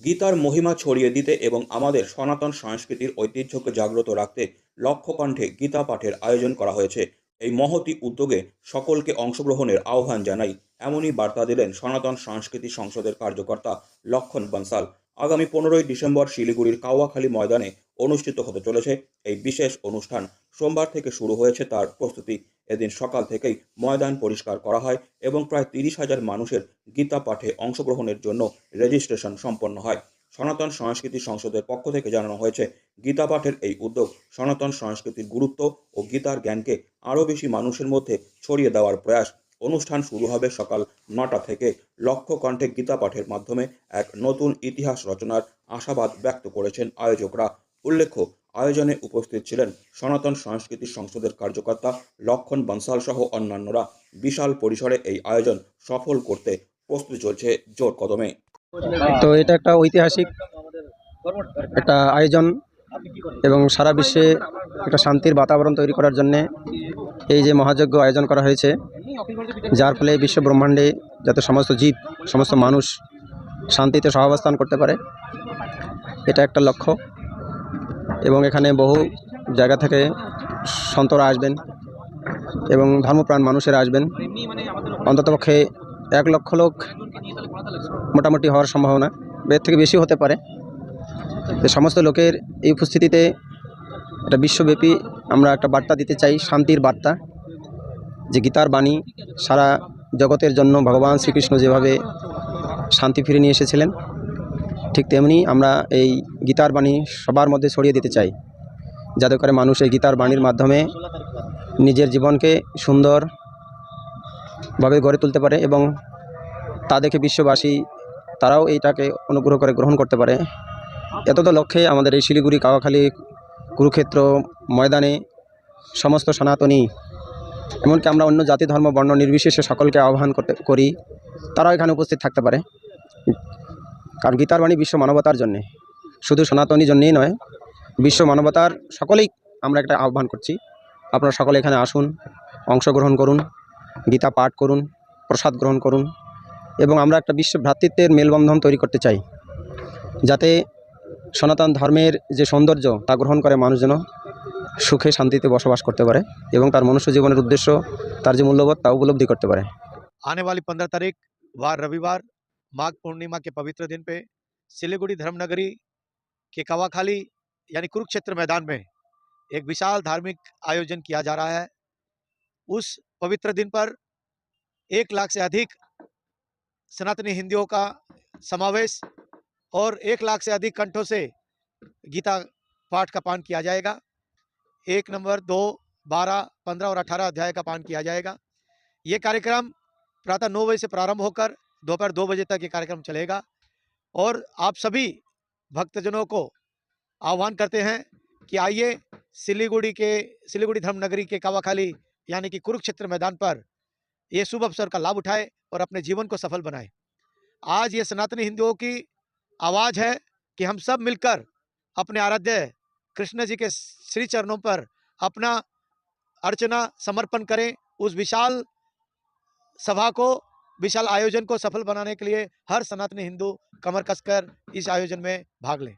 গীতার মহিমা ছড়িয়ে দিতে এবং আমাদের সনাতন সংস্কৃতির ঐতিহ্যকে জাগ্রত রাখতে লক্ষ্যকণ্ঠে গীতা পাঠের আয়োজন করা হয়েছে। এই মহতী উদ্যোগে সকলকে অংশগ্রহণের আহ্বান জানাই, এমনই বার্তা দিলেন সনাতন সংস্কৃতি সংসদের কার্যকর্তা লক্ষণ বনসাল। আগামী 15ই ডিসেম্বর শিলিগুড়ির কাওয়াখালী ময়দানে অনুষ্ঠিত হতে চলেছে এই বিশেষ অনুষ্ঠান। সোমবার থেকে শুরু হয়েছে তার প্রস্তুতি। এদিন সকাল থেকেই ময়দান পরিষ্কার করা হয় এবং প্রায় 30,000 মানুষের গীতা পাঠে অংশগ্রহণের জন্য রেজিস্ট্রেশন সম্পন্ন হয়। সনাতন সংস্কৃতি সংসদের পক্ষ থেকে জানানো হয়েছে, গীতা পাঠের এই উদ্যোগ সনাতন সংস্কৃতির গুরুত্ব ও গীতার জ্ঞানকে আরও বেশি মানুষের মধ্যে ছড়িয়ে দেওয়ার প্রয়াস। অনুষ্ঠান শুরু হবে সকাল 9টা থেকে। লক্ষ্য কণ্ঠে গীতা পাঠের মাধ্যমে এক নতুন ইতিহাস রচনার আশাবাদ ব্যক্ত করেছেন আয়োজকরা। উল্লেখ্য, আয়োজনে উপস্থিত ছিলেন সনাতন সংস্কৃতি সংসদের কার্যকর্তা লক্ষণ বনসাল সহ অন্যান্যরা। বিশাল পরিসরে এই আয়োজন সফল করতে প্রস্তুতি চলছে জোর কদমে। তো এটা একটা ঐতিহাসিক একটা আয়োজন এবং সারা বিশ্বে একটা শান্তির বাতাবরণ তৈরি করার জন্য এই যে মহাযজ্ঞ আয়োজন করা হয়েছে, যার ফলে বিশ্ব ব্রহ্মাণ্ডে যাতে সমস্ত জীব, সমস্ত মানুষ শান্তিতে সহাবস্থান করতে পারে, এটা একটা লক্ষ্য। এবং এখানে বহু জায়গা থেকে সন্তরা আসবেন এবং ধর্মপ্রাণ মানুষেরা আসবেন। অন্ততপক্ষে 1 লক্ষ লোক মোটামুটি হওয়ার সম্ভাবনা, এর থেকে বেশি হতে পারে। তো সমস্ত লোকের এই উপস্থিতিতে একটা বিশ্বব্যাপী আমরা একটা বার্তা দিতে চাই, শান্তির বার্তা। যে গীতার বাণী সারা জগতের জন্য ভগবান শ্রীকৃষ্ণ যেভাবে শান্তি ফিরে নিয়ে এসেছিলেন, ঠিক তেমনি আমরা এই গীতার বাণী সবার মধ্যে ছড়িয়ে দিতে চাই, যাতে করে মানুষ এই গীতার বাণীর মাধ্যমে নিজের জীবনকে সুন্দরভাবে গড়ে তুলতে পারে এবং তা দেখে বিশ্ববাসী তারাও এইটাকে অনুগ্রহ করে গ্রহণ করতে পারে। এত তো লক্ষ্যে আমাদের এই শিলিগুড়ি, কাওয়াখালী, কুরুক্ষেত্র ময়দানে সমস্ত সনাতনী, এমনকি আমরা অন্য জাতি ধর্ম বর্ণ নির্বিশেষে সকলকে আহ্বান করি তারাও এখানে উপস্থিত থাকতে পারে। কারণ গীতার বাণী বিশ্ব মানবতার জন্যে, শুধু সনাতনী জন্যেই নয়, বিশ্ব মানবতার সকলেই আমরা একটা আহ্বান করছি। আপনারা সকলে এখানে আসুন, অংশগ্রহণ করুন, গীতা পাঠ করুন, প্রসাদ গ্রহণ করুন এবং আমরা একটা বিশ্ব ভ্রাতৃত্বের মেলবন্ধন তৈরি করতে চাই, যাতে সনাতন ধর্মের যে সৌন্দর্য তা গ্রহণ করে মানুষ যেন সুখে শান্তিতে বসবাস করতে পারে এবং তার মনুষ্য জীবনের উদ্দেশ্য, তার যে মূল্যবোধ তা উপলব্ধি করতে পারে। आने वाली 15 तारीख वार रविवार माघ पूर्णिमा के पवित्र दिन पे सिलीगुड़ी धर्मनगरी के कावाखाली यानी कुरुक्षेत्र मैदान में एक विशाल धार्मिक आयोजन किया जा रहा है। उस पवित्र दिन पर 1 लाख से अधिक सनातनी हिंदुओं का समावेश और 1 लाख से अधिक कंठों से गीता पाठ का पान किया जाएगा। 1 नंबर 2, 12, 15 और 18 अध्याय का पान किया जाएगा। ये कार्यक्रम प्रातः 9 बजे से प्रारंभ होकर दोपहर 2 बजे तक ये कार्यक्रम चलेगा और आप सभी भक्तजनों को आह्वान करते हैं कि आइए सिलीगुड़ी धर्मनगरी के कावाखाली यानी कि कुरुक्षेत्र मैदान पर ये शुभ अवसर का लाभ उठाए और अपने जीवन को सफल बनाए। आज ये सनातनी हिंदुओं की आवाज़ है कि हम सब मिलकर अपने आराध्य कृष्ण जी के श्री चरणों पर अपना अर्चना समर्पण करें। उस विशाल सभा को, विशाल आयोजन को सफल बनाने के लिए हर सनातनी हिंदू कमर कसकर इस आयोजन में भाग लें।